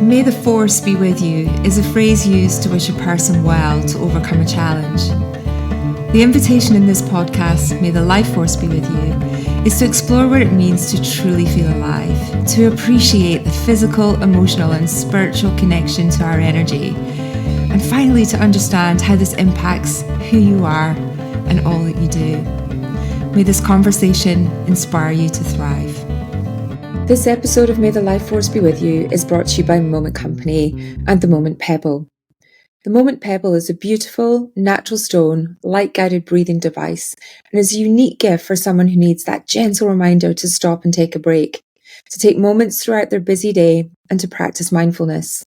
May the force be with you is a phrase used to wish a person well to overcome a challenge. The invitation in this podcast, May the life force be with you, is to explore what it means to truly feel alive, to appreciate the physical, emotional and spiritual connection to our energy, and finally to understand how this impacts who you are and all that you do. May this conversation inspire you to thrive. This episode of May the Life Force Be With You is brought to you by Moment Company and the Moment Pebble. The Moment Pebble is a beautiful, natural stone, light-guided breathing device and is a unique gift for someone who needs that gentle reminder to stop and take a break, to take moments throughout their busy day and to practice mindfulness.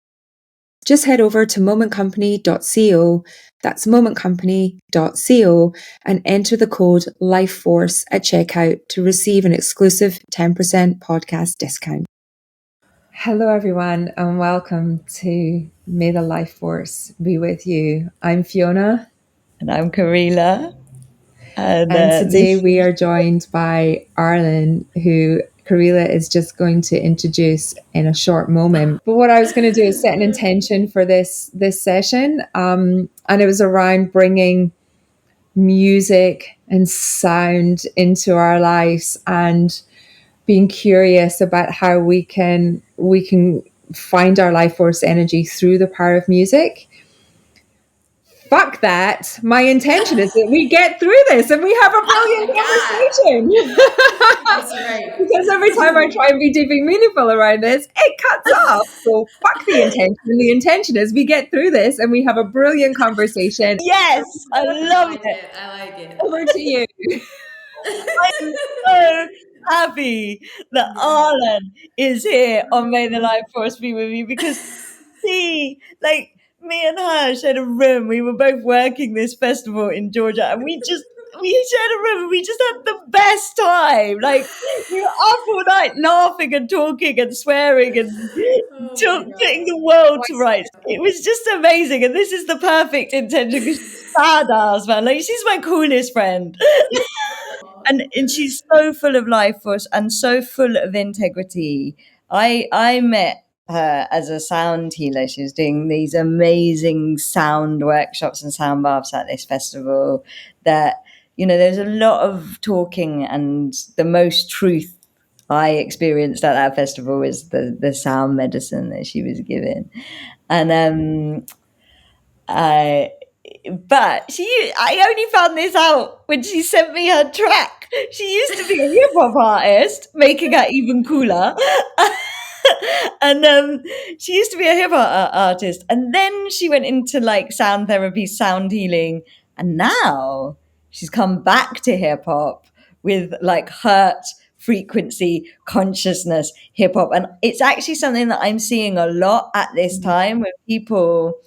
Just head over to momentcompany.co, that's momentcompany.co, and enter the code LIFEFORCE at checkout to receive an exclusive 10% podcast discount. Hello everyone and welcome to May the Life Force Be With You. I'm Fiona. And I'm Karila. And today we are joined by Arlyn, who Karila is just going to introduce in a short moment. But what I was going to do is set an intention for this session. And it was around bringing music and sound into our lives and being curious about how we can find our life force energy through the power of music. Fuck that. My intention is that we get through this and we have a brilliant conversation. That's right. Because every time I try and be deeply meaningful around this, it cuts off. So fuck the intention. The intention is we get through this and we have a brilliant conversation. Yes, I love it. I like it. Over to you. I'm so happy that Arlyn is here on May the Life Force Be With You because me and her shared a room. We were both working this festival in Georgia and we shared a room and we just had the best time. Like, we were up all night laughing and talking and swearing and putting the world to rights. It was just amazing. And this is the perfect intention because she's badass, man. Like, she's my coolest friend. and she's so full of life force and so full of integrity. I met her as a sound healer. She was doing these amazing sound workshops and sound baths at this festival that, you know, there's a lot of talking and the most truth I experienced at that festival was the sound medicine that she was giving. And I only found this out when she sent me her track. She used to be a hip hop artist, making her even cooler. And she used to be a hip hop artist, and then she went into like sound therapy, sound healing, and now she's come back to hip hop with like hurt frequency consciousness hip hop, and it's actually something that I'm seeing a lot at this time with people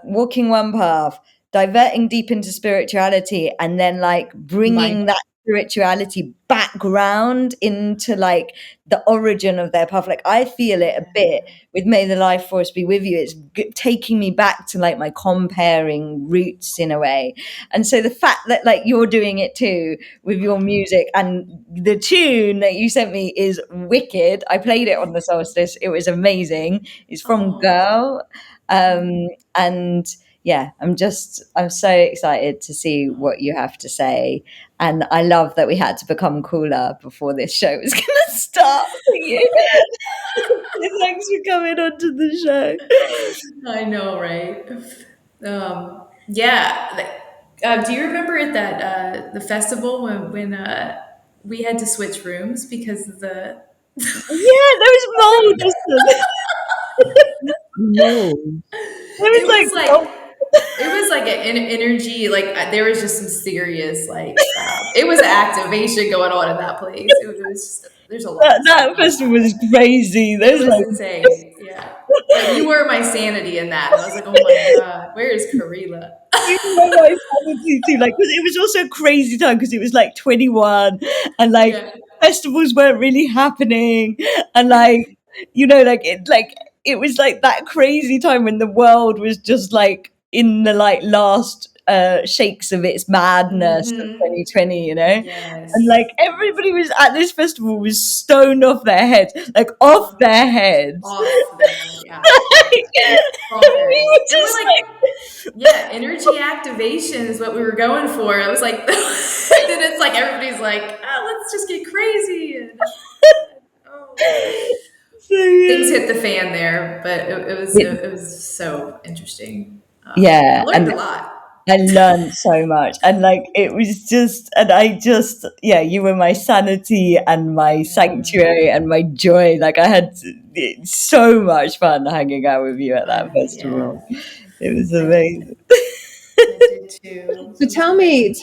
walking one path, diverting deep into spirituality, and then like bringing that spirituality background into like the origin of their path. Like, I feel it a bit with May the Life Force Be With You. It's taking me back to like my comparing roots in a way. And so the fact that like you're doing it too with your music, and the tune that you sent me is wicked. I played it on the solstice. It was amazing. It's from Girl. And yeah, I'm so excited to see what you have to say. And I love that we had to become cooler before this show was going to start for you. Thanks for coming onto the show. I know, right? Do you remember at that the festival when we had to switch rooms because of the Yeah, there was mold. No. It was like an energy, like there was just some serious, like, it was activation going on in that place. There's a lot. That festival was crazy. It was insane. Yeah. But you were my sanity in that. I was like, oh my God, where is Karila? You were my sanity too. Like, it was also a crazy time because it was like 21 and like festivals weren't really happening. And like, you know, it was like that crazy time when the world was just like in the like last shakes of its madness of 2020, you know? Yes. And like everybody was at this festival was stoned off their heads, like off their heads. Off there, yeah. We Bonkers. were And we're just like, yeah, energy activation is what we were going for. I was like, then it's like everybody's like, oh, let's just get crazy. And, so, yeah. things hit the fan there, but it was so interesting. Yeah, I learned a lot. I learned so much, and like it was just, and I just, yeah, you were my sanity and my sanctuary and my joy. Like I had so much fun hanging out with you at that festival. Yeah. It was amazing. I did too. So tell me,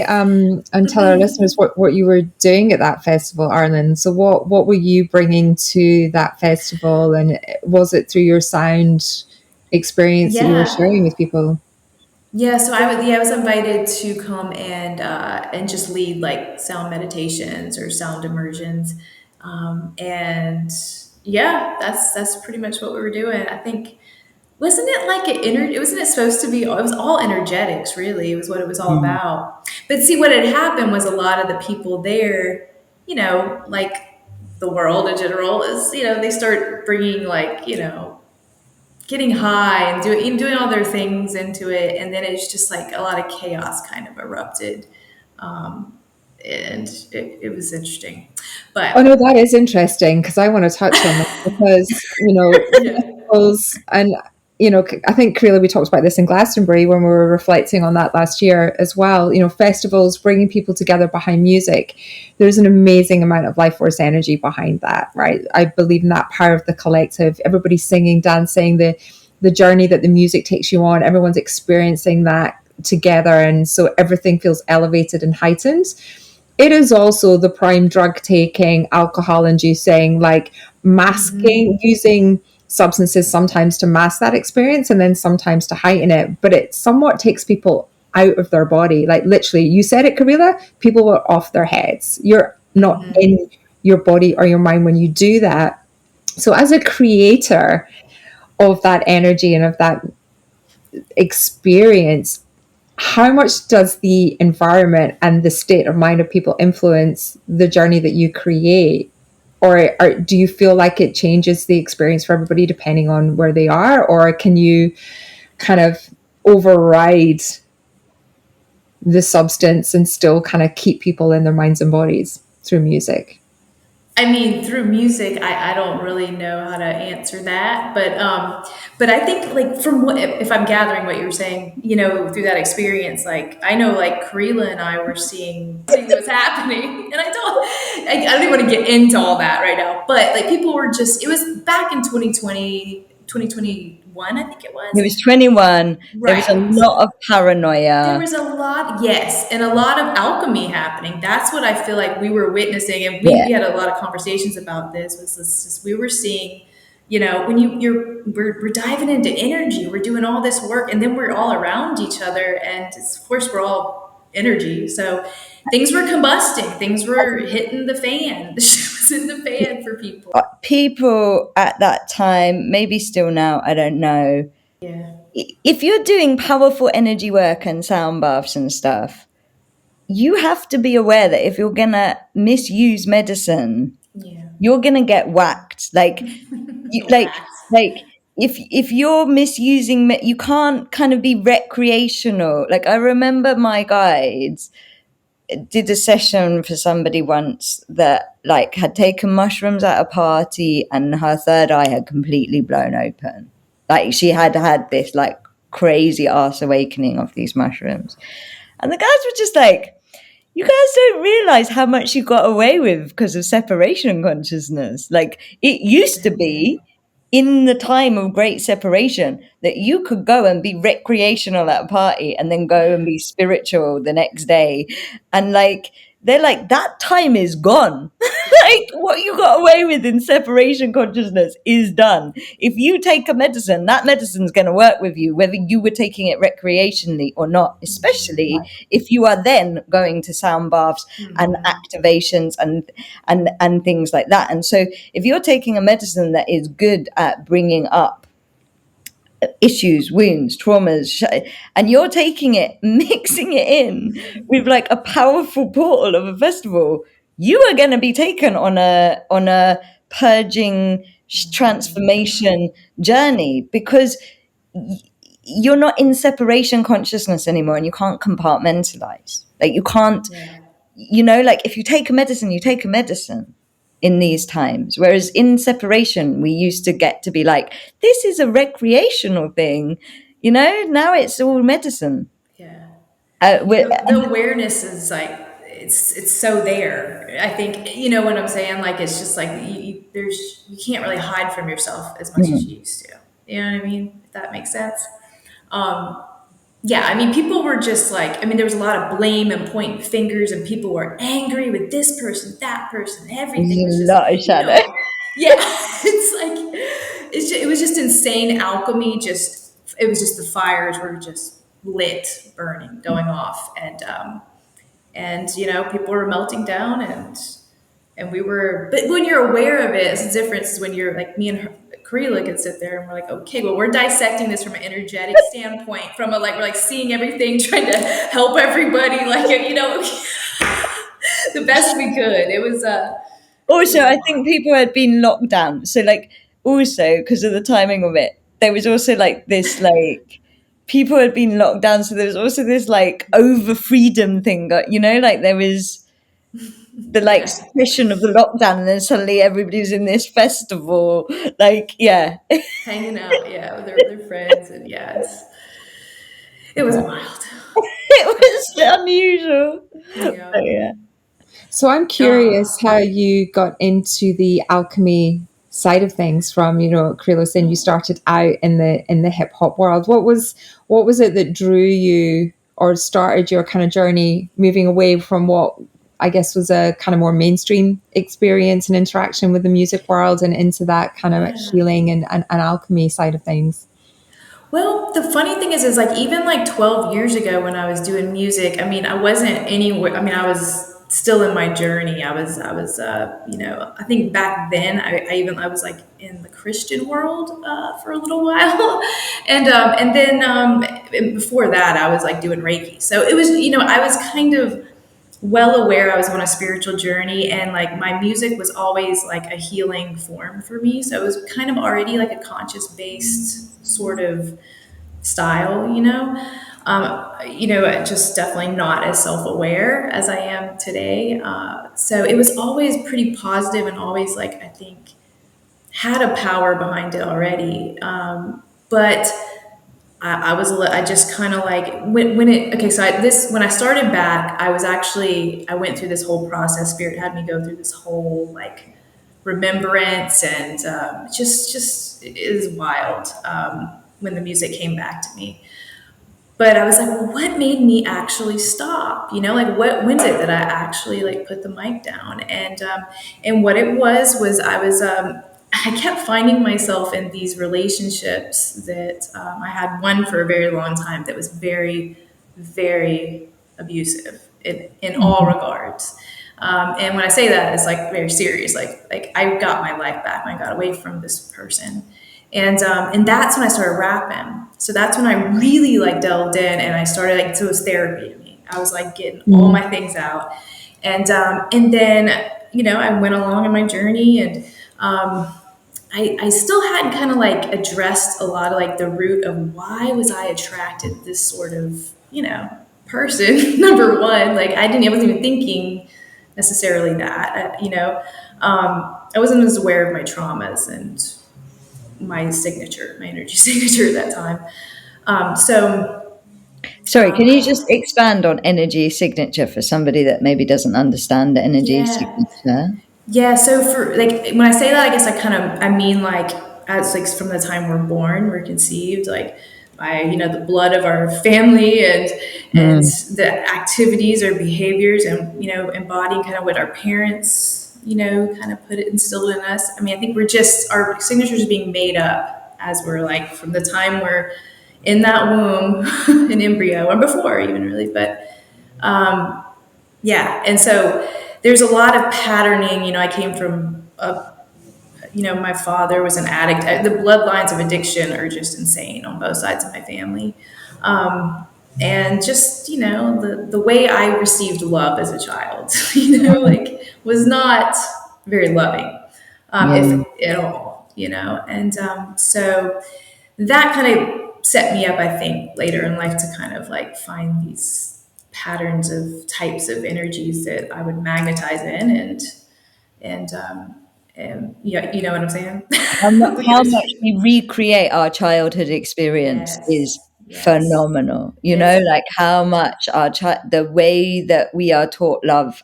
and tell our listeners what you were doing at that festival, Arlyn. So what were you bringing to that festival, and was it through your sound experience that you were sharing with people? Yeah, so I was invited to come and just lead like sound meditations or sound immersions, and yeah, that's pretty much what we were doing. I think wasn't it like wasn't it supposed to be? It was all energetics, really. It was what it was all about. But see, what had happened was a lot of the people there, you know, like the world in general is, you know, they start bringing like, you know, getting high and doing all their things into it, and then it's just like a lot of chaos kind of erupted, and it was interesting. But Oh no, that is interesting because I want to touch on that because festivals and I think really we talked about this in Glastonbury when we were reflecting on that last year as well. Festivals bringing people together behind music. There's an amazing amount of life force energy behind that, right? I believe in that power of the collective. Everybody singing, dancing, the journey that the music takes you on. Everyone's experiencing that together, and so everything feels elevated and heightened. It is also the prime drug taking, alcohol inducing, like masking, using substances sometimes to mask that experience and then sometimes to heighten it. But it somewhat takes people out of their body. Like literally, you said it, Karila, people were off their heads. You're not in your body or your mind when you do that. So as a creator of that energy and of that experience, how much does the environment and the state of mind of people influence the journey that you create? Or do you feel like it changes the experience for everybody depending on where they are? Or can you kind of override the substance and still kind of keep people in their minds and bodies through music? I mean, through music, I don't really know how to answer that, but I think like from what, if I'm gathering what you were saying, you know, through that experience, like I know like Karila and I were seeing what's happening, and I don't even want to get into all that right now, but like people were just, it was back in 2020, 2021, I think it was. It was 21. Right. There was a lot of paranoia. There was a lot, yes, and a lot of alchemy happening. That's what I feel like we were witnessing, and we had a lot of conversations about this. We were seeing, you know, when we're diving into energy, we're doing all this work, and then we're all around each other, and of course we're all energy. So things were combusting, things were hitting the fan. The shit was in the fan for people. People at that time, maybe still now, I don't know. Yeah. If you're doing powerful energy work and sound baths and stuff, you have to be aware that if you're gonna misuse medicine, you're gonna get whacked. Like, if you're misusing, you can't kind of be recreational. Like I remember my guides did a session for somebody once that like had taken mushrooms at a party and her third eye had completely blown open. Like she had this like crazy ass awakening of these mushrooms. And the guys were just like, you guys don't realize how much you got away with because of separation consciousness. Like it used to be in the time of great separation that you could go and be recreational at a party and then go and be spiritual the next day. And like, they're like, that time is gone. Like what you got away with in separation consciousness is done. If you take a medicine, that medicine's going to work with you, whether you were taking it recreationally or not, especially if you are then going to sound baths and activations and things like that. And so if you're taking a medicine that is good at bringing up issues, wounds, traumas, and you're taking it, mixing it in with like a powerful portal of a festival. You are going to be taken on a purging transformation journey, because you're not in separation consciousness anymore, and you can't compartmentalize. Like, you can't, Yeah. like, if you take a medicine, you take a medicine in these times. Whereas in separation, we used to get to be like, this is a recreational thing, now it's all medicine. Yeah. We're, The awareness is like, it's so there. I think, you know what I'm saying? Like, it's just like, you can't really hide from yourself as much as you used to. You know what I mean? If that makes sense. Um, yeah, I mean, people were just like, I mean, there was a lot of blame and pointing fingers, and people were angry with this person, that person. there's Everything was a just, lot of shadow. yeah, it's like, it was just insane alchemy. It was just the fires were just lit, burning, going off. And people were melting down, and we were, but when you're aware of it, it's the difference is when you're like me and Karila could sit there and we're like, okay, well, we're dissecting this from an energetic standpoint, from we're like seeing everything, trying to help everybody, like, the best we could. It was Also, I think people had been locked down. So, like, also because of the timing of it, there was also like this, like, people had been locked down. So there was also this like over freedom thing, like there was the like yeah, suspicion of the lockdown, and then suddenly everybody's in this festival. Like, yeah. hanging out, yeah, with their friends, and it was wild. It was unusual. Yeah. But yeah. So I'm curious how you got into the alchemy side of things from, Krilo saying you started out in the hip hop world. What was it that drew you or started your kind of journey moving away from what I guess was a kind of more mainstream experience and interaction with the music world and into that kind of healing and alchemy side of things? Well, the funny thing is like even like 12 years ago when I was doing music, I mean, I wasn't anywhere. I mean, I was still in my journey. I think back then I was like in the Christian world for a little while, and then before that I was like doing Reiki. So it was, I was kind of well aware I was on a spiritual journey, and like my music was always like a healing form for me. So it was kind of already like a conscious based sort of style, just definitely not as self-aware as I am today. So it was always pretty positive and always like, I think had a power behind it already. But I just kind of like when it, okay. So when I started back, I went through this whole process. Spirit had me go through this whole like remembrance, and just it is wild when the music came back to me. But I was like, well, what made me actually stop? Like when's it that I actually like put the mic down? And what it was I kept finding myself in these relationships that I had one for a very long time that was very, very abusive in all regards. And when I say that, it's like very serious. Like I got my life back when I got away from this person, and that's when I started rapping. So that's when I really like delved in, and I started like, so it was therapy to me. I was like getting all my things out, and then I went along in my journey, and I still hadn't kind of like addressed a lot of like the root of why was I attracted to this sort of person. Number one, like I wasn't even thinking necessarily that I wasn't as aware of my traumas and my energy signature at that time. Sorry, can you just expand on energy signature for somebody that maybe doesn't understand the energy Yeah. signature? Yeah, so for like when I say that, I guess I mean like as like from the time we're born, we're conceived, like by the blood of our family, and the activities or behaviors, and embodying kind of what our parents kind of instilled in us. I mean, I think our signatures are being made up as we're like from the time we're in that womb, an embryo, or before even really, but yeah, and so there's a lot of patterning. I came from my father was an addict. The bloodlines of addiction are just insane on both sides of my family. And just, the way I received love as a child, like was not very loving, if at all, And so that kind of set me up, I think, later in life to kind of like find these patterns of types of energies that I would magnetize in and yeah, you know what I'm saying? How much we recreate our childhood experience is Yes, yes. phenomenal. It's Like how much the way that we are taught love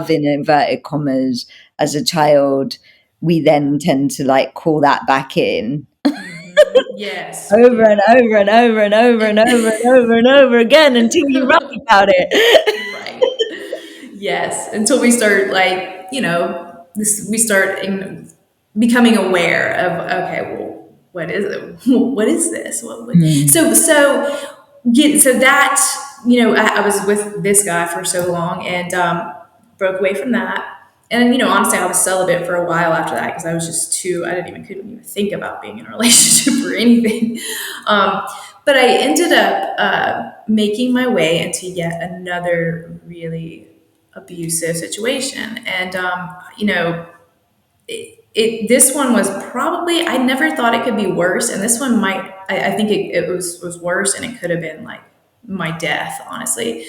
in inverted commas as a child, we then tend to like call that back in yes, we over and do. over and over and over and over and over and over again until you rap about it. Right. Yes, until we start like we start becoming aware of, okay, well, what is it? What is this? What? Mm. So that I was with this guy for so long and broke away from that. And honestly, I was celibate for a while after that because I was just too. Couldn't even think about being in a relationship or anything. But I ended up making my way into yet another really abusive situation, and this one was probably, I never thought it could be worse, and this one might, I think it was worse, and it could have been like my death, honestly.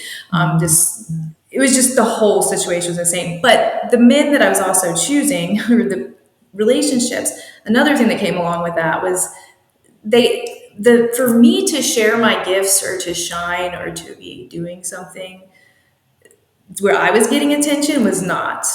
Just it was just, the whole situation was insane. But the men that I was also choosing, or the relationships, another thing that came along with that was for me to share my gifts or to shine or to be doing something where I was getting attention was not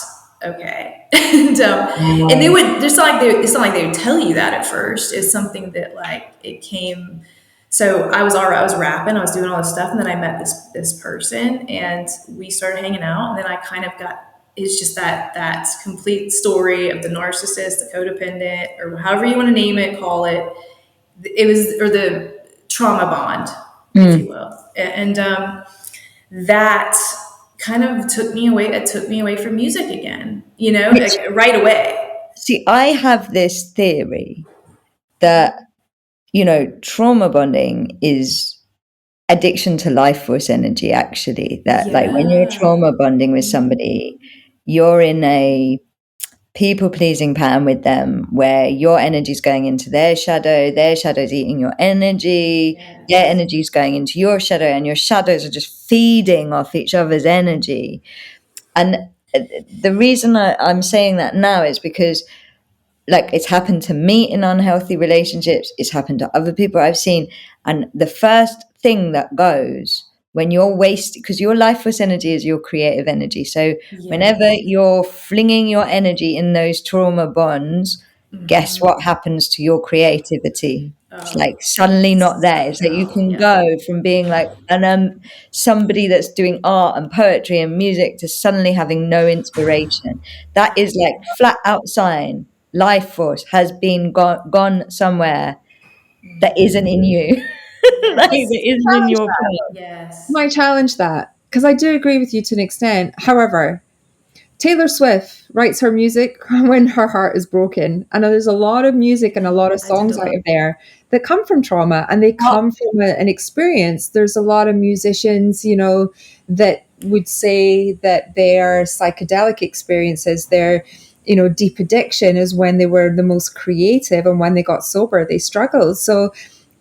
okay. And they would, it's not like they would tell you that at first. It's something that like it came. So I was rapping, I was doing all this stuff, and then I met this person, and we started hanging out, and then I kind of got. It's just that complete story of the narcissist, the codependent, or however you want to name it, call it. It was, or the trauma bond, if you will, and that kind of took me away. It took me away from music again, like, right away. See, I have this theory that, trauma bonding is addiction to life force energy, actually. That, like, when you're Yeah. trauma bonding with somebody, you're in a people pleasing pattern with them where your energy is going into their shadow's eating your energy, their Yes. energy is going into your shadow, and your shadows are just feeding off each other's energy. And the reason I'm saying that now is because, like, it's happened to me in unhealthy relationships, it's happened to other people I've seen, and the first thing that goes when you're wasting, because your life force energy is your creative energy, so whenever Yes. you're flinging your energy in those trauma bonds, guess what happens to your creativity? It's Oh, like suddenly not there. It's sucked like you out. can Yeah. go from being like somebody that's doing art and poetry and music to suddenly having no inspiration. That is like flat out sign life force has been gone somewhere that isn't in you. Like, Yes. that isn't in your part. Yes. Might challenge that because I do agree with you to an extent. However, Taylor Swift writes her music when her heart is broken. And there's a lot of music and a lot of I tend to songs out like. there that come from trauma and they What? come from an experience. There's a lot of musicians, that would say that their psychedelic experiences, their, deep addiction is when they were the most creative, and when they got sober, they struggled. So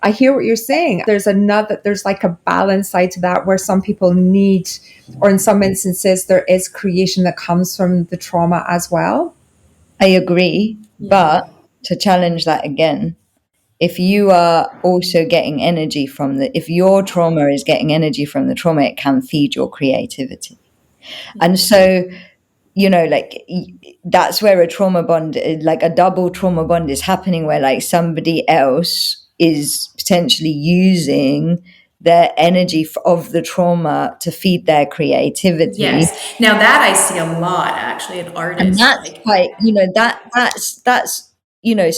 I hear what you're saying. There's like a balance side to that where some people need, or in some instances, there is creation that comes from the trauma as well. I agree, but Yeah. to challenge that again, if you are also getting energy from if your trauma is getting energy from the trauma, it can feed your creativity. And so, like, that's where a trauma bond, like a double trauma bond, is happening, where like somebody else is potentially using the energy of the trauma to feed their creativity. Yes. Now that I see a lot actually in And artists, that's like, quite, that's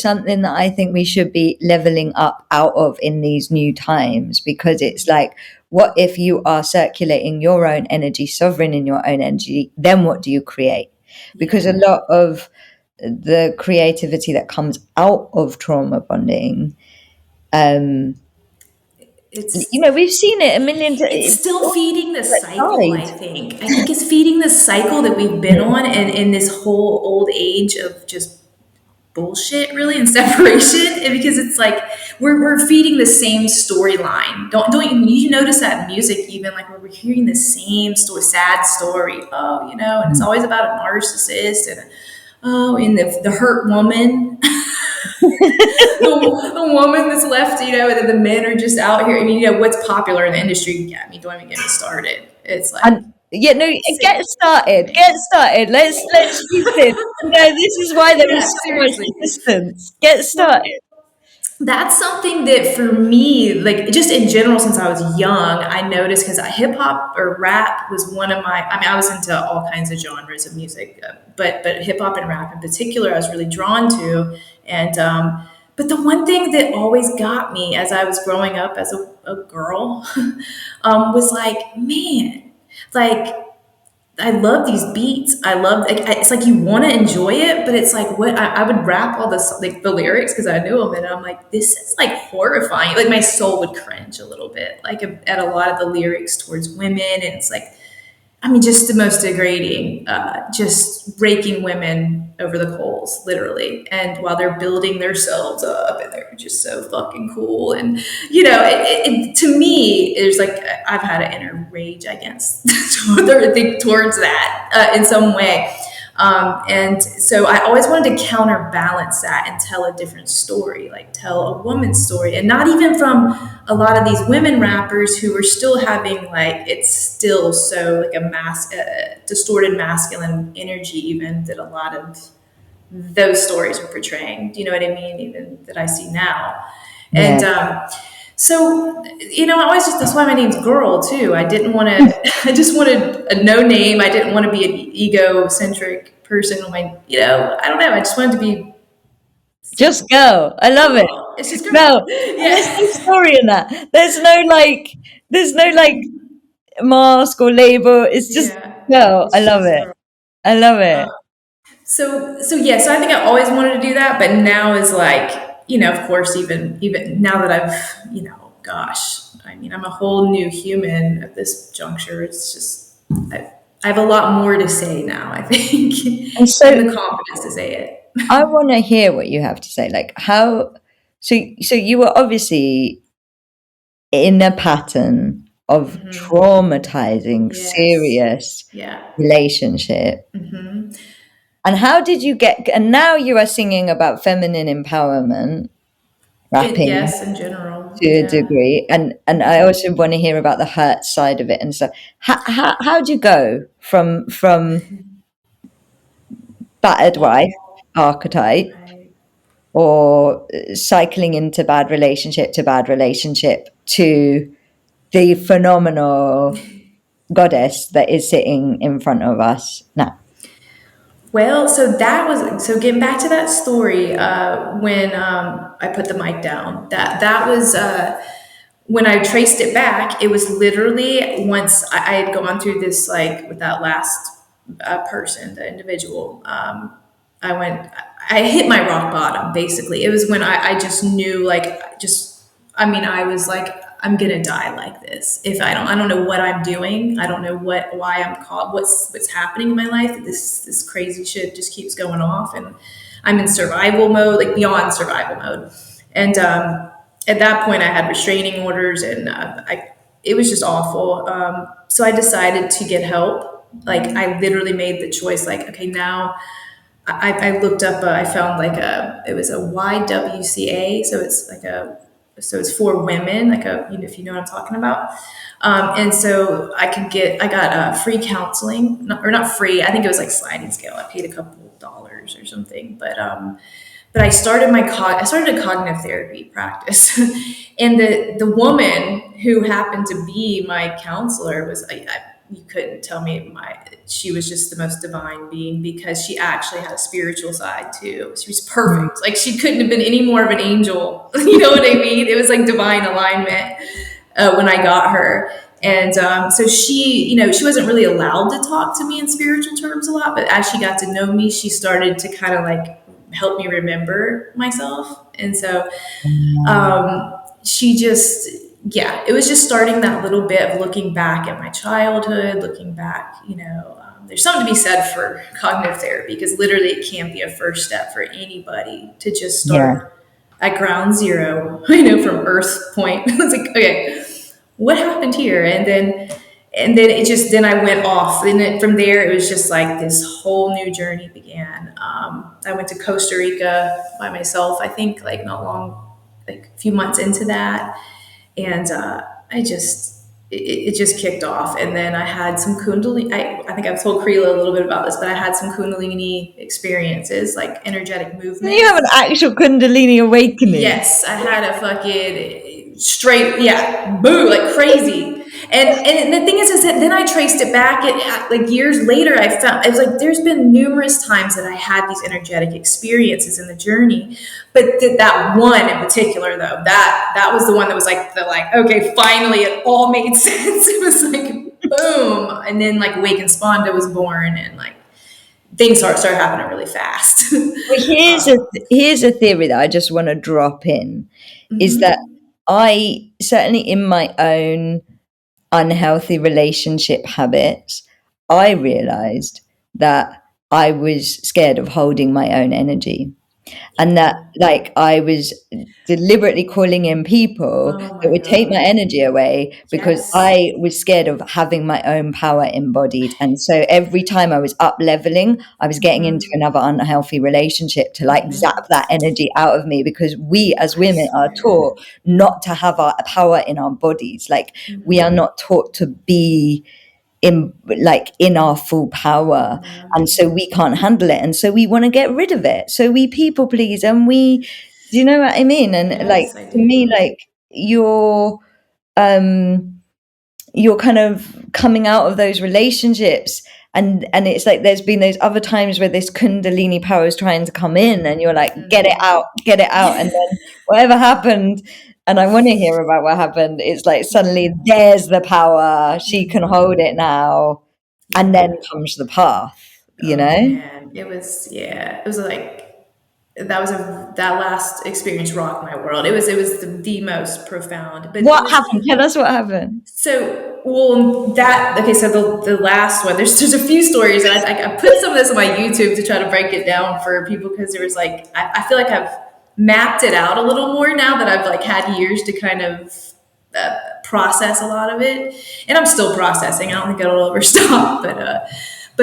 something that I think we should be leveling up out of in these new times, because it's like, what if you are circulating your own energy, sovereign in your own energy, then what do you create? Because a yeah. lot of the creativity that comes out of trauma bonding. It's We've seen it a million it's times. still feeding the cycle, I think. I think it's feeding the cycle that we've been on, and in this whole old age of just bullshit, really, and separation. Because it's like we're feeding the same storyline. Don't you notice that in music, even like we're hearing the same story, sad story. Oh, and it's always about a narcissist and and the hurt woman. the woman that's left, and then the men are just out here. I mean, what's popular in the industry? Yeah, I mean, don't even get me started. It's like, And get started. Let's use this. This is why there yeah, is so much seriously. resistance. Get started. That's something that for me, like just in general, since I was young, I noticed because hip hop or rap was one of my. I mean, I was into all kinds of genres of music, but hip hop and rap in particular, I was really drawn to. And but the one thing that always got me as I was growing up as a girl was like, man, like I love these beats. I love it's like you want to enjoy it, but it's like what I would rap all this like the lyrics because I knew them, and I'm like, this is like horrifying. Like my soul would cringe a little bit, like at a lot of the lyrics towards women, and it's like, I mean, just the most degrading, just raking women over the coals, literally. And while they're building themselves up, and they're just so fucking cool. And to me, there's like I've had an inner rage against towards that in some way. And so I always wanted to counterbalance that and tell a different story, like tell a woman's story, and not even from a lot of these women rappers who are still having like it's still so like a distorted masculine energy, even that a lot of those stories are portraying. Do you know what I mean? Even that I see now, and so, I always that's why my name's Girl too. I didn't want to, I just wanted a no name. I didn't want to be an egocentric person. I don't know. I just wanted to be Just go. I love it. It's just girl. No, Yeah. there's no story in that. There's no like mask or label. It's just go. It's I love just it. girl. I love it. So yeah, so I think I always wanted to do that, but now is like, of course, even now that I've, gosh, I mean, I'm a whole new human at this juncture. It's just, I have a lot more to say now, I think, And so and the confidence to say it. I want to hear what you have to say. Like how, so you were obviously in a pattern of traumatizing, Yes. serious Yeah. relationship. Mm-hmm. And how did you and now you are singing about feminine empowerment, rapping Yes, in general. to a degree. And I also want to hear about the hurt side of it and stuff. How'd you go from battered wife archetype or cycling into bad relationship to the phenomenal goddess that is sitting in front of us now? Well, so getting back to that story when I put the mic down. That was when I traced it back. It was literally once I had gone through this like with that last person, the individual. I hit my rock bottom. Basically, it was when I just knew I was like, I'm gonna die like this if I don't know what I'm doing. I don't know why I'm called. What's happening in my life. This crazy shit just keeps going off, and I'm in survival mode, like beyond survival mode. And at that point, I had restraining orders, and it was just awful. So I decided to get help. Like I literally made the choice. Like, okay, now I looked up. I found it was a YWCA. So it's for women, like if you know what I'm talking about. And so I got free counseling, not free. I think it was like sliding scale. I paid a couple of dollars or something, but I started I started a cognitive therapy practice, and the woman who happened to be my counselor was you couldn't tell me she was just the most divine being, because she actually had a spiritual side too. She was perfect. Like she couldn't have been any more of an angel. You know what I mean? It was like divine alignment when I got her. And so she, she wasn't really allowed to talk to me in spiritual terms a lot, but as she got to know me, she started to kind of like help me remember myself. And so she just, yeah, it was just starting that little bit of looking back at my childhood, looking back, there's something to be said for cognitive therapy, because literally it can be a first step for anybody to just start at ground zero, from Earth point. It's like, okay, what happened here? And then it just, then I went off. And from there, it was just like this whole new journey began. I went to Costa Rica by myself, I think like not long, like a few months into that. And it just kicked off. And then I had some Kundalini, I think I've told Creela a little bit about this, but I had some Kundalini experiences, like energetic movement. You have an actual Kundalini awakening. Yes, I had a fucking straight, boo, like crazy. And the thing is that then I traced it back. Like years later, I found, it was like, there's been numerous times that I had these energetic experiences in the journey. But that one in particular, though, that was the one that was like, okay, finally it all made sense. It was like, boom. And then like Awaken Spanda was born, and like things started happening really fast. Well, here's a theory that I just want to drop in, is that I, certainly in my own unhealthy relationship habits, I realized that I was scared of holding my own energy. And that, like, I was deliberately calling in people that would take my energy away because I was scared of having my own power embodied. And so every time I was up leveling, I was getting into another unhealthy relationship to like zap that energy out of me, because we as women are taught not to have our power in our bodies. Like, we are not taught to be in our full power, and so we can't handle it, and so we want to get rid of it, so we people please, and we, do you know what I mean? And Yes, like, to me, like, you're kind of coming out of those relationships, and it's like there's been those other times where this Kundalini power is trying to come in, and you're like, get it out, and then whatever happened, and I want to hear about what happened, it's like suddenly there's the power, she can hold it now, and then comes the path, Man, it was like, that last experience rocked my world. It was the most profound. But what happened? Tell us what happened. So, well, so the last one, there's a few stories, and I put some of this on my YouTube to try to break it down for people, because there was like, I feel like I've mapped it out a little more now that I've like had years to kind of process a lot of it, and I'm still processing. I don't think it'll ever stop, but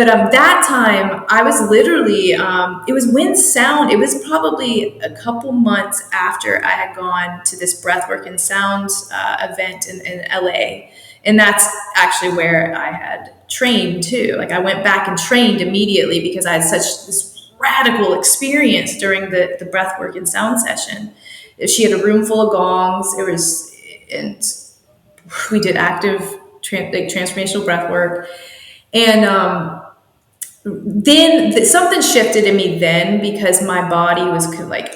that time I was literally, it was when sound, it was probably a couple months after I had gone to this breathwork and sound event in LA. And that's actually where I had trained too. Like, I went back and trained immediately because I had such this radical experience during the breathwork and sound session. She had a room full of gongs. And we did active transformational breath work. And then something shifted in me then, because my body was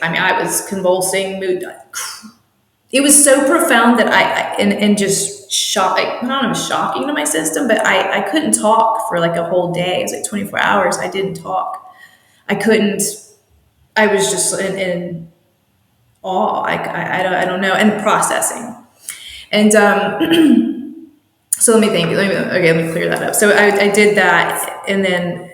I was convulsing. It was so profound that and just shock. I don't know, it was shocking to my system, but I couldn't talk for like a whole day. It was like 24 hours. I didn't talk. I couldn't. I was just in awe. I don't know, and processing. And so let me clear that up. So I did that, and then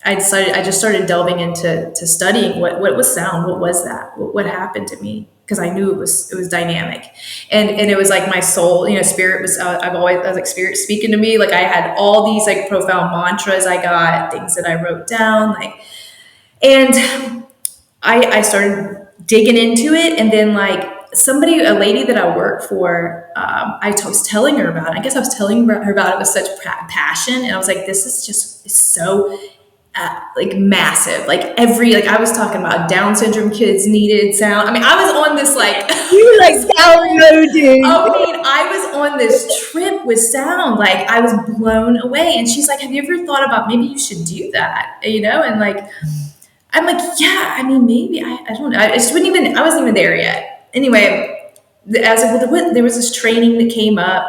I just started delving into studying what was sound, what was that, what happened to me, because I knew it was dynamic, and it was like my soul, spirit was. I was like spirit speaking to me. Like, I had all these like profound mantras I got, things that I wrote down, and I started digging into it, and then like a lady that I work for, I was telling her about it. I guess I was telling her about it with such passion, and I was like, this is just so like massive. Like I was talking about Down syndrome kids needed sound. I mean, I was on this like you like downloading. I mean, I was on this trip with sound. Like, I was blown away. And she's like, have you ever thought about maybe you should do that? And like, I'm like, yeah, I mean, maybe I don't know. I wasn't even there yet. Anyway, there was this training that came up.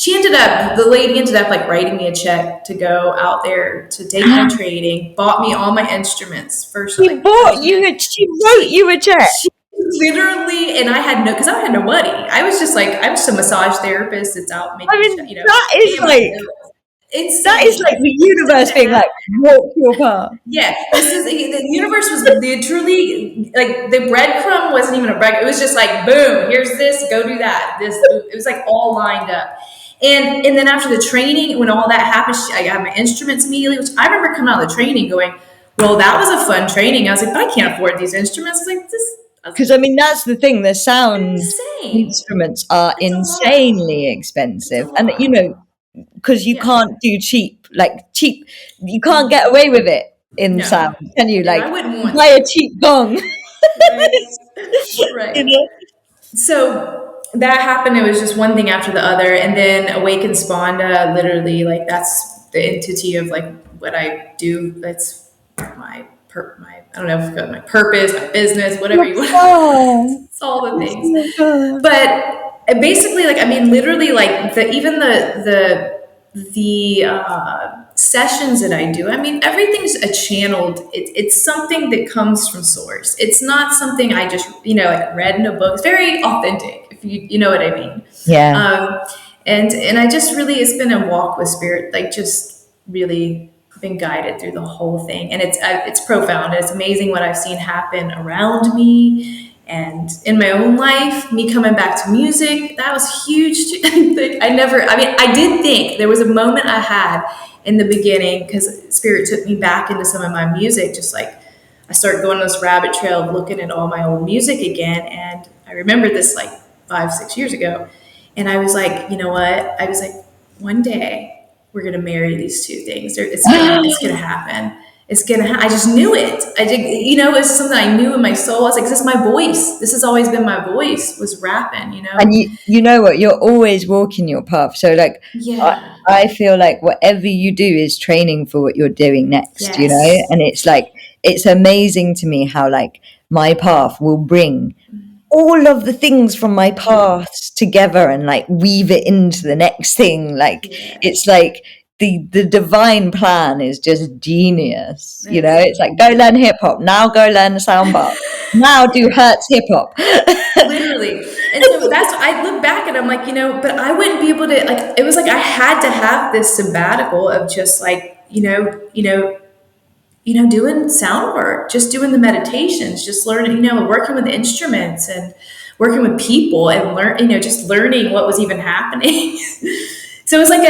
the lady ended up like writing me a check to go out there to take my training, bought me all my instruments first, She like bought you. firsthand. She wrote you a check. She literally, and I had no, because I had no money. I was just like, I'm just a massage therapist that's out I making, mean, you know, that is paying my like bills. the universe being Insane. like, walk your path. Yeah, the universe was literally like the breadcrumb wasn't even a bread. It was just like, boom, here's this, go do that. This, it was like all lined up. And then after the training, when all that happened, I got my instruments immediately. Which I remember coming out of the training going, well, that was a fun training. I was like, but I can't afford these instruments. I was like, this. Because I mean, that's the thing. The sound Insane. instruments are It's a lot. insanely It's a expensive, and you lot. know, because you Yeah. can't do cheap. You can't get away with it in No. sound, can you? And Like, I wouldn't want buy a cheap gong, right. you Right. know. So that happened. It was just one thing after the other. And then Awaken Spanda, literally, like, that's the entity of like what I do. That's my I don't know if it's got my purpose, my business, whatever you want. Oh, It's all the things. my God. But basically, like, I mean, literally, like the sessions that I do, I mean, everything's a channeled. It's something that comes from source. It's not something I just like read in a book. It's very authentic, if you know what I mean. Yeah. And I just really, it's been a walk with spirit, like just really been guided through the whole thing, and it's profound. It's amazing what I've seen happen around me and in my own life. Me coming back to music, that was huge. I did think there was a moment I had in the beginning, because spirit took me back into some of my music, just like I started going on this rabbit trail of looking at all my old music again. And I remember this like 5-6 years ago, and I was like, you know what, I was like, one day we're going to marry these two things. It's going to happen. It's going to I just knew it. I did, it's something I knew in my soul. I was like, this is my voice. This has always been my voice, was rapping, And you know what? You're always walking your path. So like, Yeah. I feel like whatever you do is training for what you're doing next, Yes. And it's like, it's amazing to me how like my path will bring all of the things from my paths together and like weave it into the next thing. Like, it's like the divine plan is just genius, It's like, go learn hip hop, now go learn soundbar, now do Hertz hip hop. Literally. And so that's, I look back and I'm like, but I wouldn't be able to, like, it was like I had to have this sabbatical of just like, doing sound work, just doing the meditations, just learning, working with instruments and working with people and just learning what was even happening. So it was like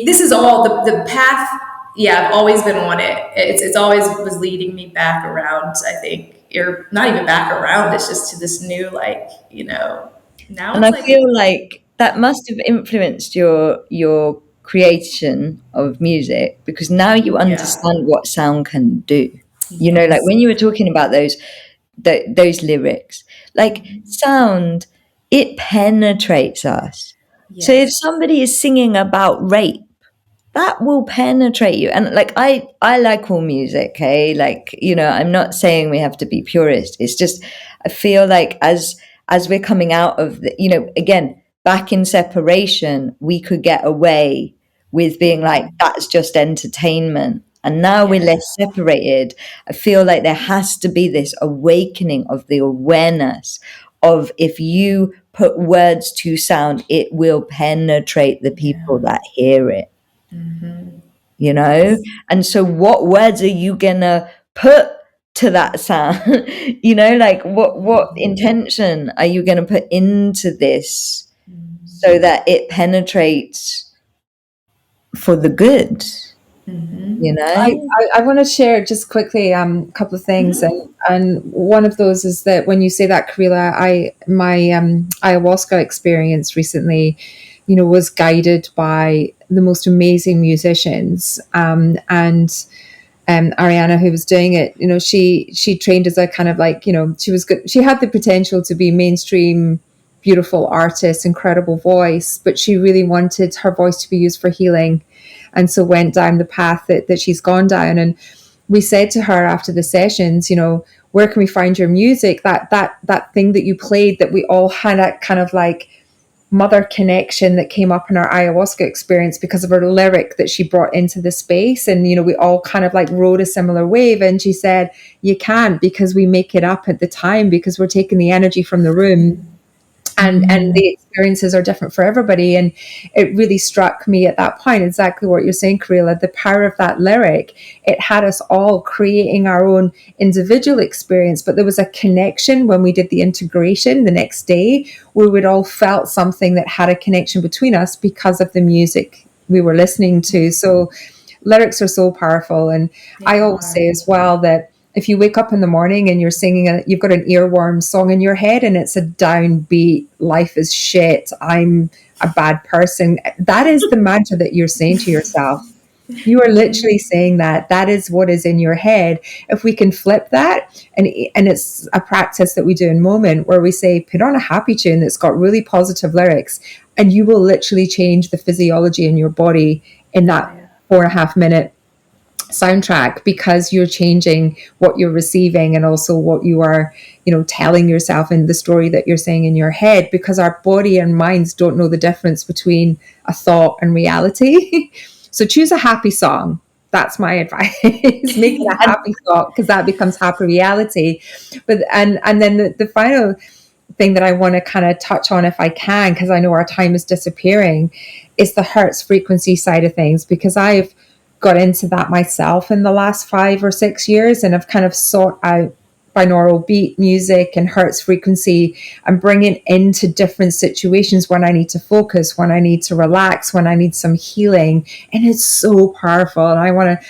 this is all the path. Yeah, I've always been on it. It's always was leading me back around, I think, or not even back around. It's just to this new, like, now. And I feel like that must have influenced your creation of music, because now you understand what sound can do. Like when you were talking about those lyrics, like sound, it penetrates us. So if somebody is singing about rape, that will penetrate you. And like I like all music, hey? Like, I'm not saying we have to be purist. It's just I feel like as we're coming out of the, again, back in separation, we could get away with being like, that's just entertainment. And now we're less separated. I feel like there has to be this awakening of the awareness of, if you put words to sound, it will penetrate the people that hear it. And so what words are you gonna put to that sound? Like what intention are you gonna put into this so that it penetrates for the good? I want to share just quickly a couple of things, and one of those is that when you say that, Karila, my ayahuasca experience recently, was guided by the most amazing musicians, and Ariana, who was doing it, she trained as a kind of like, she was good. She had the potential to be mainstream, beautiful artist, incredible voice, but she really wanted her voice to be used for healing. And so went down the path that she's gone down. And we said to her after the sessions, where can we find your music? That thing that you played that we all had kind of like mother connection that came up in our ayahuasca experience because of her lyric that she brought into the space. And, we all kind of like rode a similar wave. And she said, you can't, because we make it up at the time, because we're taking the energy from the room. And the experiences are different for everybody. And it really struck me at that point, exactly what you're saying, Karila, the power of that lyric. It had us all creating our own individual experience, but there was a connection when we did the integration the next day, where we'd all felt something that had a connection between us because of the music we were listening to. So lyrics are so powerful. And I always say as well that if you wake up in the morning and you're singing, you've got an earworm song in your head and it's a downbeat, life is shit, I'm a bad person, that is the mantra that you're saying to yourself. You are literally saying that. That is what is in your head. If we can flip that, and it's a practice that we do in Moment, where we say, put on a happy tune that's got really positive lyrics, and you will literally change the physiology in your body in that 4.5 minute soundtrack, because you're changing what you're receiving and also what you are, telling yourself in the story that you're saying in your head, because our body and minds don't know the difference between a thought and reality. So choose a happy song. That's my advice. Make it a happy thought, because that becomes happy reality. But and then the final thing that I want to kind of touch on, if I can, because I know our time is disappearing, is the hertz frequency side of things, because I've got into that myself in the last 5 or 6 years, and I've kind of sought out binaural beat music and hertz frequency and bring it into different situations when I need to focus, when I need to relax, when I need some healing. And it's so powerful. And I want to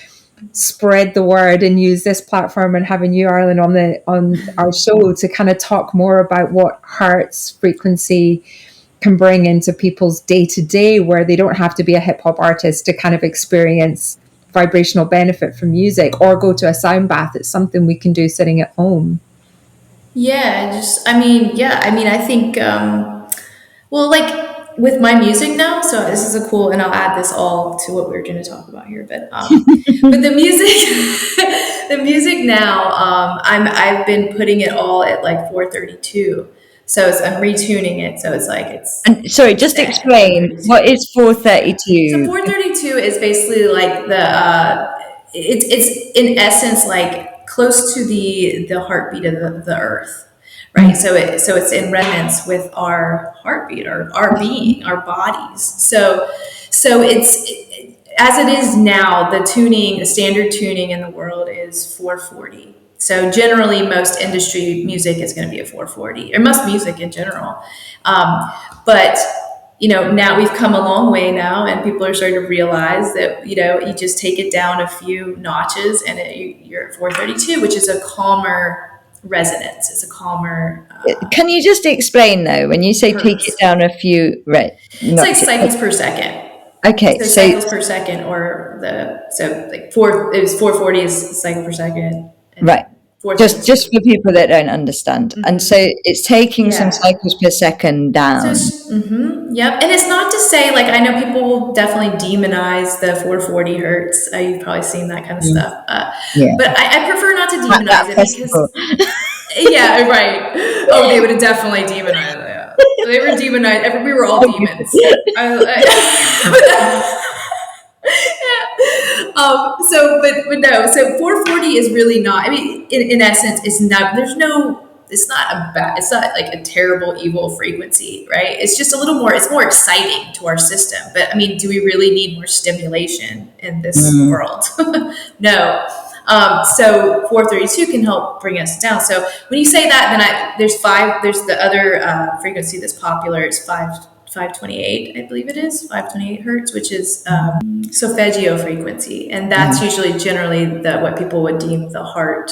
spread the word and use this platform and having you, Arlyn, on our show to kind of talk more about what hertz frequency can bring into people's day-to-day, where they don't have to be a hip-hop artist to kind of experience vibrational benefit from music or go to a sound bath. It's something we can do sitting at home. I think, like with my music now, so this is a cool, and I'll add this all to what we're going to talk about here, but the music now, I've been putting it all at like 432. So I'm retuning it. So it's like And sorry, just explain what is 432. So 432 is basically like it's in essence like close to the heartbeat of the earth, right? So it's in resonance with our heartbeat, our being, our bodies. So it's as it is now. The standard tuning in the world is 440. So generally, most industry music is going to be a 440, or most music in general. But now we've come a long way now, and people are starting to realize that you just take it down a few notches, and you're at 432, which is a calmer resonance. It's a calmer. Can you just explain though, when you say take it down a few? Right, it's like cycles per second. Okay, so cycles per second, or it was 440 is cycle per second. Right. Just for people that don't understand. Mm-hmm. And so it's taking some cycles per second down. Yep. And it's not to say, like, I know people will definitely demonize the 440 hertz. You've probably seen that kind of stuff. But I prefer not to demonize it because... Yeah, right. Oh, they would have definitely demonized it. Yeah. They were demonized. We were all demons. So 440 is really not, I mean, in essence, it's not like a terrible, evil frequency, right? It's just it's more exciting to our system. But I mean, do we really need more stimulation in this world? No. So 432 can help bring us down. So when you say that, then there's the other frequency that's popular is 528, I believe it is 528 hertz, which is solfeggio frequency, and that's usually generally what people would deem the heart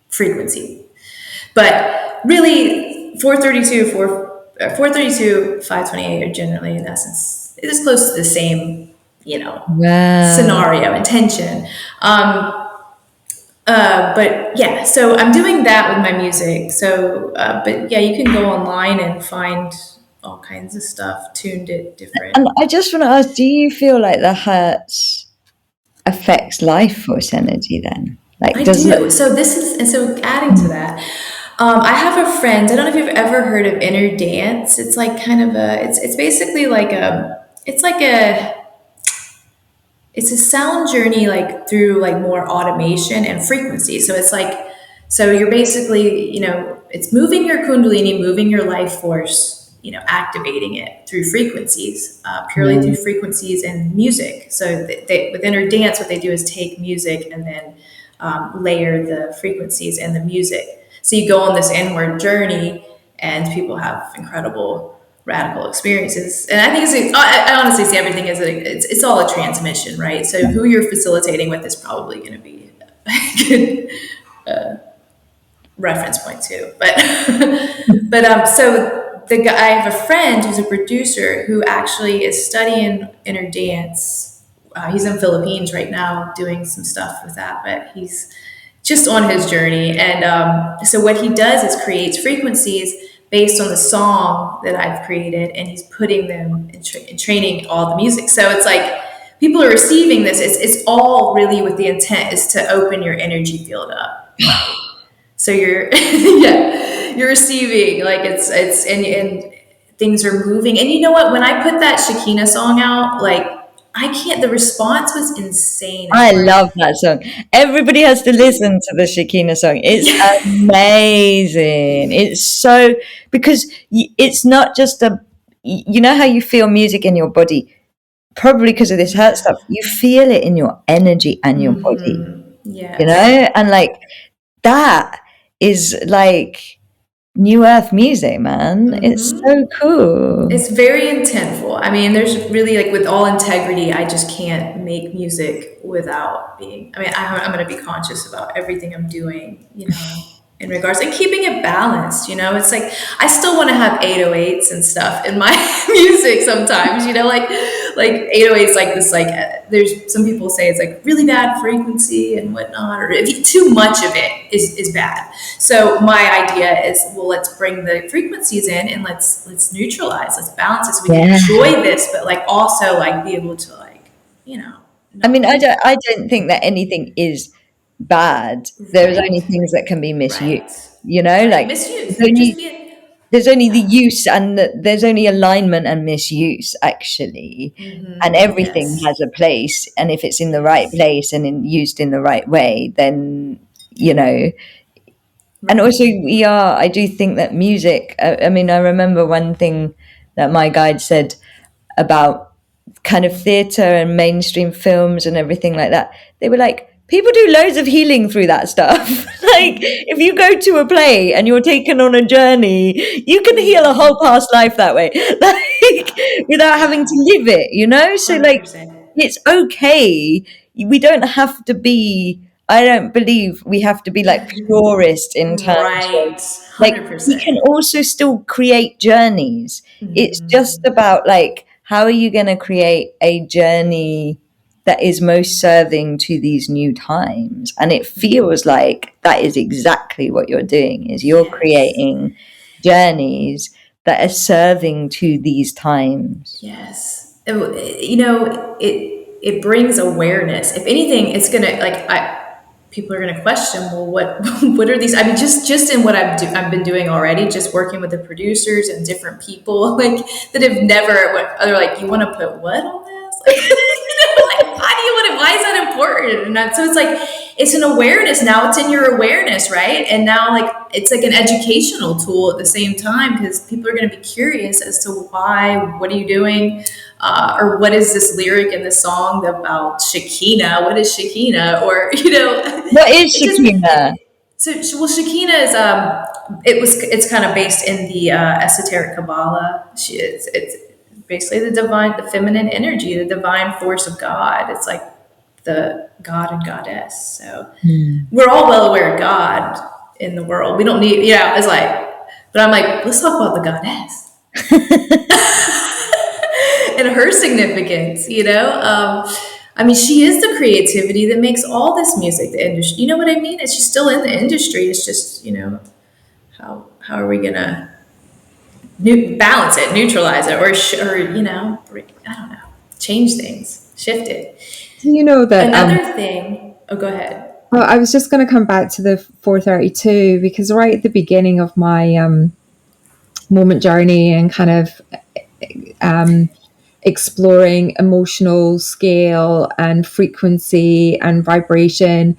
frequency. But really, 432, 528 are generally, in essence, it is close to the same, scenario, intention. But yeah, so I'm doing that with my music. So, but yeah, you can go online and find all kinds of stuff tuned it different. And I just want to ask, do you feel like the hertz affects life force energy then? Like, I do. So adding to that, I have a friend. I don't know if you've ever heard of inner dance. It's like kind of it's basically like it's like a, it's a sound journey like through like more automation and frequency. So it's like, so you're basically, it's moving your Kundalini, moving your life force, activating it through frequencies, purely through frequencies and music. So with inner dance, what they do is take music and then layer the frequencies and the music. So you go on this inward journey, and people have incredible radical experiences. And I think I honestly see everything as it's all a transmission, right? So who you're facilitating with is probably going to be a good reference point too. So the guy, I have a friend who's a producer who actually is studying inner dance. He's in Philippines right now doing some stuff with that, but he's just on his journey. And so what he does is creates frequencies based on the song that I've created, and he's putting them in training all the music. So it's like people are receiving this. It's all really with the intent is to open your energy field up. So you're you're receiving, like it's and things are moving. And you know what? When I put that Shakina song out, like I can't. The response was insane. I love that song. Everybody has to listen to the Shakina song. It's amazing. It's so, because it's not just you know how you feel music in your body, probably because of this hurt stuff. You feel it in your energy and your body. Yes. And like that is like new earth music, man. It's so cool. It's very intentful. I mean, there's really, like, with all integrity, I just can't make music without being, I mean, I'm going to be conscious about everything I'm doing, in regards and keeping it balanced. It's like, I still want to have 808s and stuff in my music sometimes, like 808s, like this, like, there's some people say it's like really bad frequency and whatnot, or if too much of it is bad. So my idea is, well, let's bring the frequencies in and let's neutralize, let's balance it so we can enjoy this, but like also like be able to like, I mean, I don't think that anything is bad. There's only things that can be misused, like misuse. there's only the use, and there's only alignment and misuse actually. And everything has a place, and if it's in the right place and used in the right way, then and also I do think that music, I mean, I remember one thing that my guide said about kind of theatre and mainstream films and everything like that. They were like, people do loads of healing through that stuff. Like, if you go to a play and you're taken on a journey, you can heal a whole past life that way, like without having to live it, So 100%. like, it's okay. We don't have to be, I don't believe we have to be like purist in terms of, like, 100%. we can also still create journeys. It's just about like, how are you going to create a journey that is most serving to these new times? And it feels like that is exactly what you're doing, is you're creating journeys that are serving to these times. Yes. It brings awareness. If anything, it's going to, people are going to question, well, what are these? I mean, just in what I've been doing already, just working with the producers and different people like that have never, they're like, you want to put what on this? Like, how do you want it? Why is that important? And so it's like, it's an awareness now. It's in your awareness, right? And now, like, it's like an educational tool at the same time, because people are going to be curious as to why, what are you doing? Or what is this lyric in the song about Shakina? What is Shakina? Or, What is Shakina? Shakina is, it's kind of based in the esoteric Kabbalah. It's basically the feminine energy, the divine force of God. It's like the God and goddess. So we're all well aware of God in the world. We don't need, it's like, but I'm like, let's talk about the goddess. And her significance, I mean, she is the creativity that makes all this music, the industry. You know what I mean? She's still in the industry. It's just, how are we gonna balance it, neutralize it, or I don't know, change things, shift it. You know that another thing. Oh, go ahead. Well, I was just going to come back to the 432 because right at the beginning of my moment journey and kind of exploring emotional scale and frequency and vibration,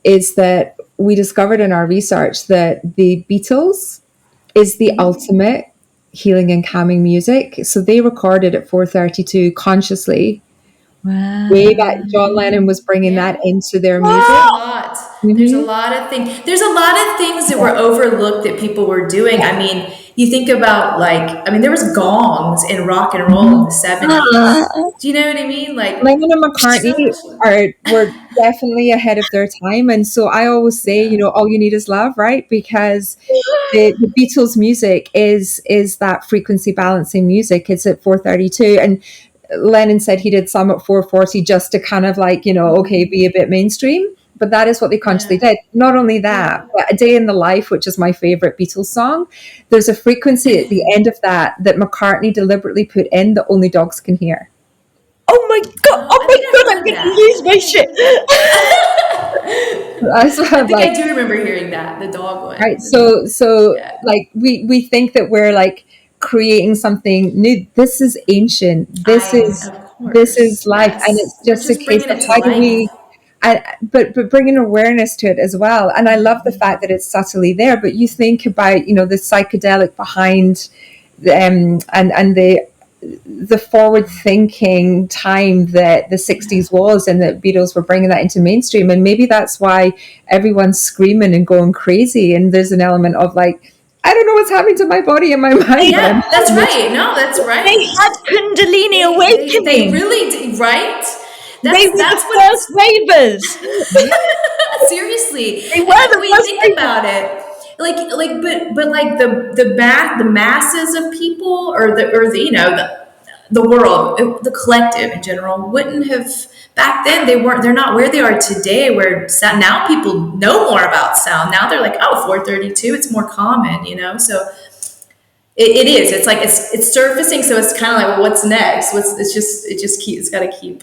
is that we discovered in our research that the Beatles is the ultimate healing and calming music. So they recorded at 432 consciously. Wow. Way back, John Lennon was bringing that into their music. There's a lot. There's a lot of things. There's a lot of things that were overlooked that people were doing. I mean, you think about there was gongs in rock and roll in the 70s. Do you know what I mean? Like Lennon and McCartney were definitely ahead of their time. And so I always say, all you need is love, right? Because the Beatles music is that frequency balancing music. It's at 432. And Lennon said he did some at 440 just to kind of be a bit mainstream. But that is what they consciously did. Not only that, but A Day in the Life, which is my favorite Beatles song, there's a frequency at the end of that McCartney deliberately put in that only dogs can hear. Oh my god! I'm gonna lose my shit. I do remember hearing that, the dog one. Right. We think that we're creating something new. This is ancient. This is life, yes. And it's just a case of how do we. But bringing awareness to it as well. And I love the fact that it's subtly there. But you think about the psychedelic behind, and the forward thinking time that the 60s was, and that Beatles were bringing that into mainstream. And maybe that's why everyone's screaming and going crazy. And there's an element of I don't know what's happening to my body and my mind. Yeah, that's right. No, that's right. They had Kundalini awakening. They really did, right? They were the first ravers. Seriously. They were the first think about it. The masses of people or the world, the collective in general wouldn't have back then. They're not where they are today, where now people know more about sound. Now they're 432, it's more common, so it is. It's it's surfacing, so it's kind of what's next? It's got to keep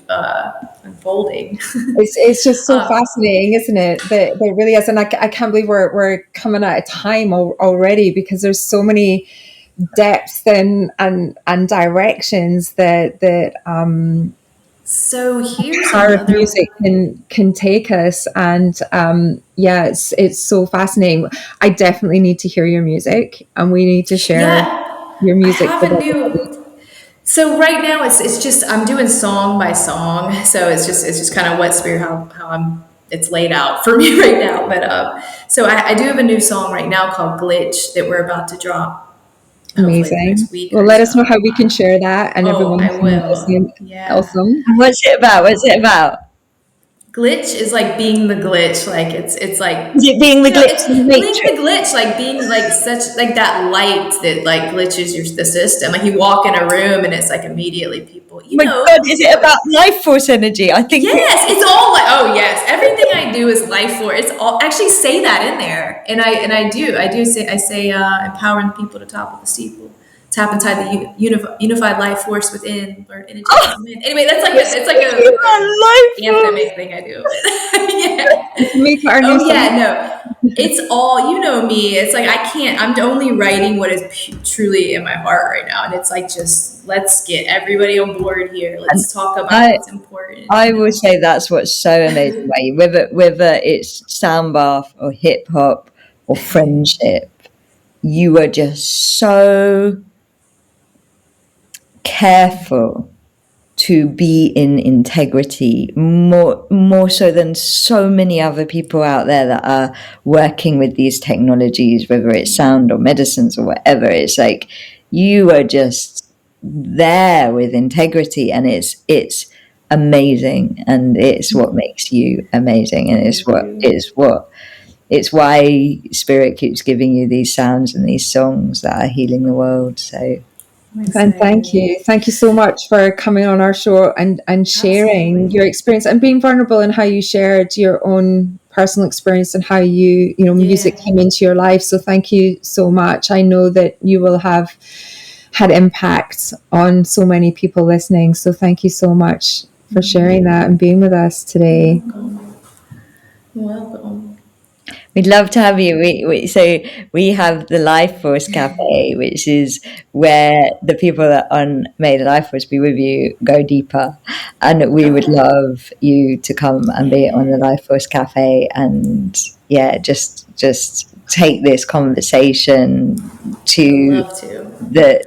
unfolding. It's just so fascinating, isn't it? That really is, and I can't believe we're coming out of time already, because there's so many depths and directions that so here's power of music can take us, and it's so fascinating. I definitely need to hear your music, and we need to share your music. So right now it's just I'm doing song by song, so it's just kind of what spirit how it's laid out for me right now. But so I do have a new song right now called Glitch that we're about to drop. Amazing. Well, let us know how we can share that, and everyone I will. Yeah. Awesome. What's it about? Glitch is being the glitch. It's being the glitch. Being the glitch, being such that light that glitches the system. You walk in a room and it's immediately people. God, is it about life force energy? I think yes, it's all yes. Everything I do is life force. It's all actually say that in there, and I do say empowering people to topple the steeple. Tap inside the unified life force within, or energy. Anyway, that's a anthemic thing I do. It's all, me. It's I can't. I'm only writing what is truly in my heart right now, and it's just let's get everybody on board here. Let's talk about what's important. I would say that's what's so amazing about you, whether it's sound bath or hip hop or friendship. You are just so careful to be in integrity, more so than so many other people out there that are working with these technologies, whether it's sound or medicines or whatever. It's you are just there with integrity, and it's amazing, and it's what makes you amazing, and it's why spirit keeps giving you these sounds and these songs that are healing the world. So and thank you so much for coming on our show and sharing your experience and being vulnerable in how you shared your own personal experience and how music came into your life. So thank you so much. I know that you will have had impact on so many people listening, so thank you so much for sharing that and being with us today. Welcome. We'd love to have you. So we have the Life Force Cafe, which is where the people that on May the Life Force be with you go deeper, and we would Okay. love you to come and be on the Life Force Cafe, and just take this conversation I'd to love to. the.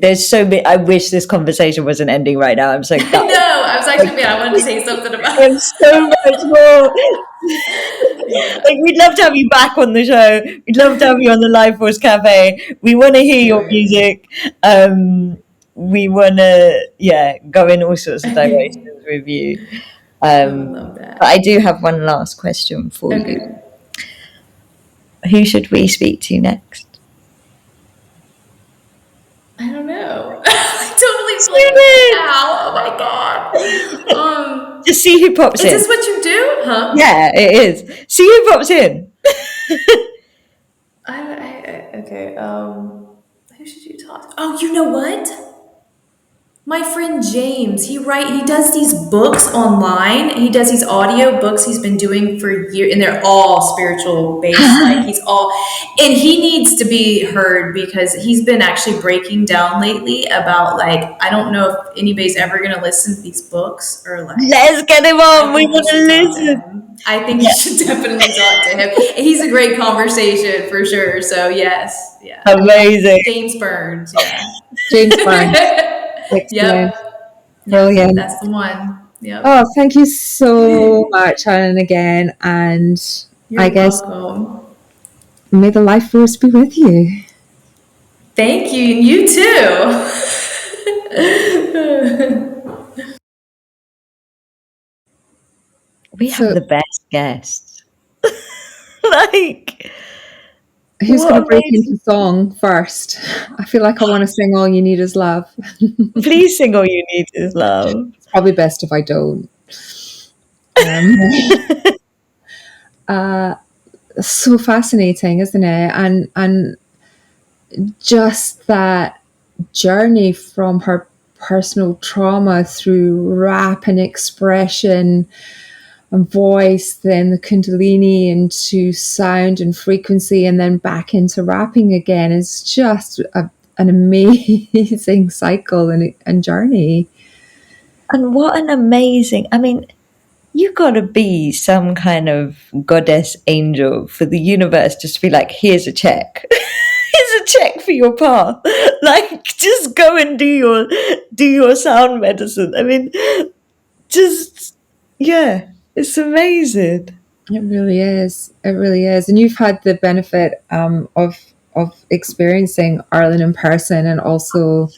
There's so many. I wish this conversation wasn't ending right now. I'm so No, I was actually, I wanted to say something about. there's so much more. Yeah. Like, we'd love to have you back on the show. We'd love to have you on the Life Force Cafe. We want to hear your Period. music. We want to, go in all sorts of directions with you. I would But love that. I do have one last question for you. Okay. Who should we speak to next? I don't know. I totally blanked right now. Oh my god. Just see who pops Is in. this what you do? Huh? Yeah, it is. See who pops in. Okay. Who should you talk to? Oh, you know what? My friend James, he does these books online. He does these audio books he's been doing for years, and they're all spiritual based. Like and he needs to be heard because he's been actually breaking down lately about like I don't know if anybody's ever gonna listen to these books or like Let's get him I on. We think you want to should talk to listen. him. I think you should definitely talk to him. He's a great conversation for sure. So yes, yeah. Amazing. James Burns, yeah. James Barnes. Excellent. Yep. Brilliant. That's the one. Yep. Oh, thank you so much, Arlyn, again. And You're I guess welcome. may the life force be with you. Thank you. You too. We have So- the best guests. Like, Who's what going to break amazing- into song first? I feel like I want to sing All You Need Is Love. Please sing All You Need Is Love. It's probably best if I don't. So fascinating, isn't it? And just that journey from her personal trauma through rap and expression and voice, then the Kundalini into sound and frequency, and then back into rapping again is just an amazing cycle and journey. And what an amazing, I mean, you got to be some kind of goddess angel for the universe just to be like, here's a check. Here's a check for your path. Like, just go and do your sound medicine. I mean, it's amazing. It really is. It really is. And you've had the benefit of experiencing Arlyn in person and also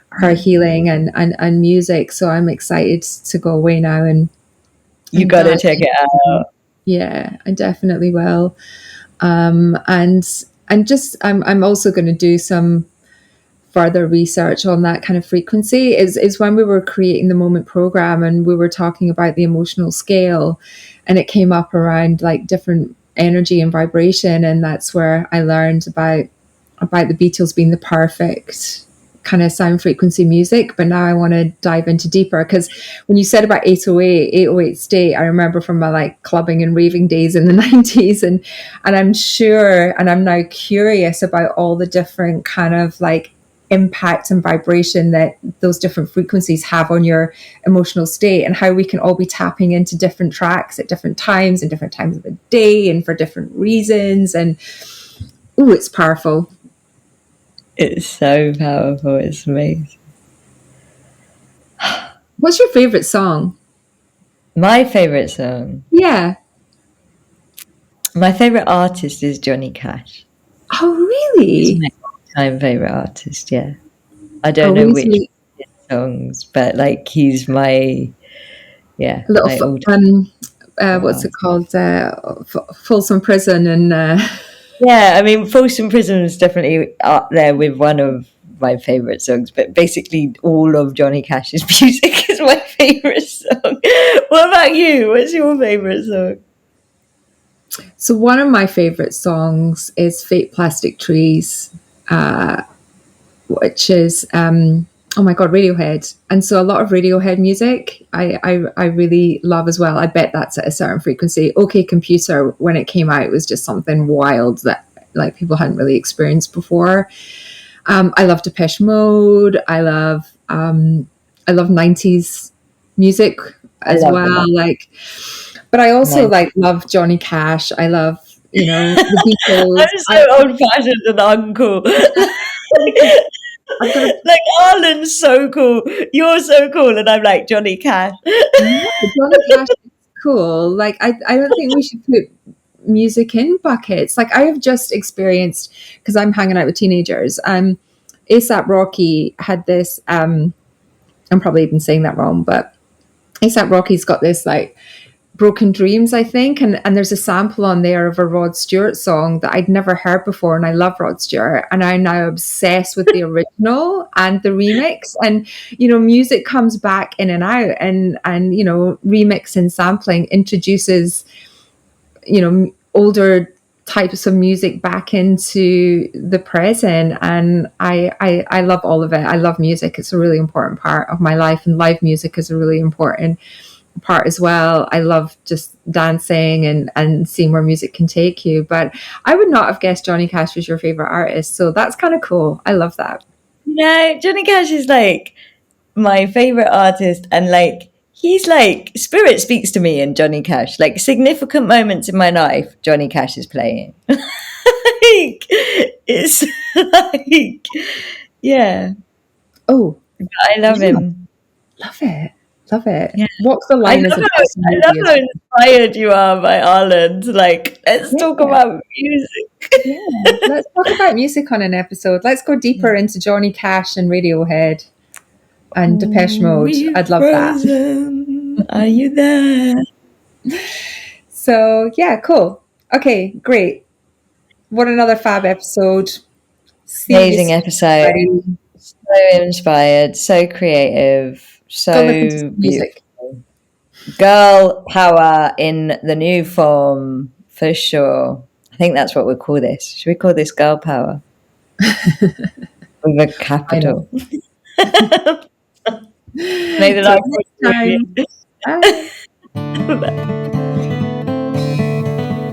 her healing and music. So I'm excited to go away now and You got to check it out. Yeah, I definitely will. And just I'm also going to do some further research on that kind of frequency. Is when we were creating the Moment program and we were talking about the emotional scale, and it came up around like different energy and vibration, and that's where I learned about the Beatles being the perfect kind of sound frequency music. But now I want to dive into deeper, because when you said about 808 state, I remember from my like clubbing and raving days in the 90s, and I'm sure, and I'm now curious about all the different kind of like impact and vibration that those different frequencies have on your emotional state, and how we can all be tapping into different tracks at different times and different times of the day and for different reasons. And it's powerful. It's so powerful. It's amazing. What's your favorite song? My favorite song. Yeah. My favorite artist is Johnny Cash. Oh, really? He's my all-time favorite artist. Yeah, I don't know which songs, but like he's my little what's it called? Folsom Prison and. Yeah, I mean, Folsom Prison is definitely up there with one of my favorite songs, but basically all of Johnny Cash's music is my favorite song. What about you? What's your favorite song? So one of my favorite songs is Fake Plastic Trees, which is oh my God, Radiohead. And so a lot of Radiohead music I really love as well. I bet that's at a certain frequency. OK Computer, when it came out, was just something wild that like people hadn't really experienced before. I love Depeche Mode. I love 90s music as well. them. Like, but I also Nice. like love Johnny Cash. I love, you know, the Beatles. I'm so old-fashioned and uncool. I've got a Like Arlyn's so cool. You're so cool, and I'm like Johnny Cash. no, Johnny Cash is cool. Like I don't think we should put music in buckets. Like I have just experienced, because I'm hanging out with teenagers. ASAP Rocky had this. I'm probably even saying that wrong, but ASAP Rocky's got this like Broken Dreams, I think, and there's a sample on there of a Rod Stewart song that I'd never heard before, and I love Rod Stewart, and I'm now obsessed with the original and the remix. And you know, music comes back in and out, and you know, remix and sampling introduces, you know, older types of music back into the present, and I love all of it. I love music. It's a really important part of my life, and live music is a really important part as well. I love just dancing and seeing where music can take you. But I would not have guessed Johnny Cash was your favorite artist, so that's kind of cool. I love that. No, Johnny Cash is like my favorite artist, and like he's like spirit speaks to me in Johnny Cash. Like significant moments in my life, Johnny Cash is playing. Like it's like yeah. Oh, I love him. love it. Love it. Yeah. What's the line as a person? I love how inspired you are by Arlyn. Like, let's talk about music. Yeah, let's talk about music on an episode. Let's go deeper into Johnny Cash and Radiohead and Depeche Mode. I'd love that. Are you there? So yeah, cool. Okay, great. What another fab episode. Amazing episode. So inspired, so creative. So beautiful. Girl power in the new form, for sure. I think that's what we'll call this. Should we call this girl power? With a capital. May the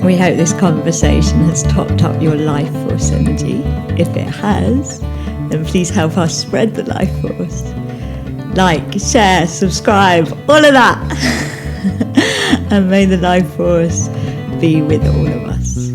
We hope this conversation has topped up your life force energy. If it has, then please help us spread the life force. Like, share, subscribe, all of that. And may the life force be with all of us.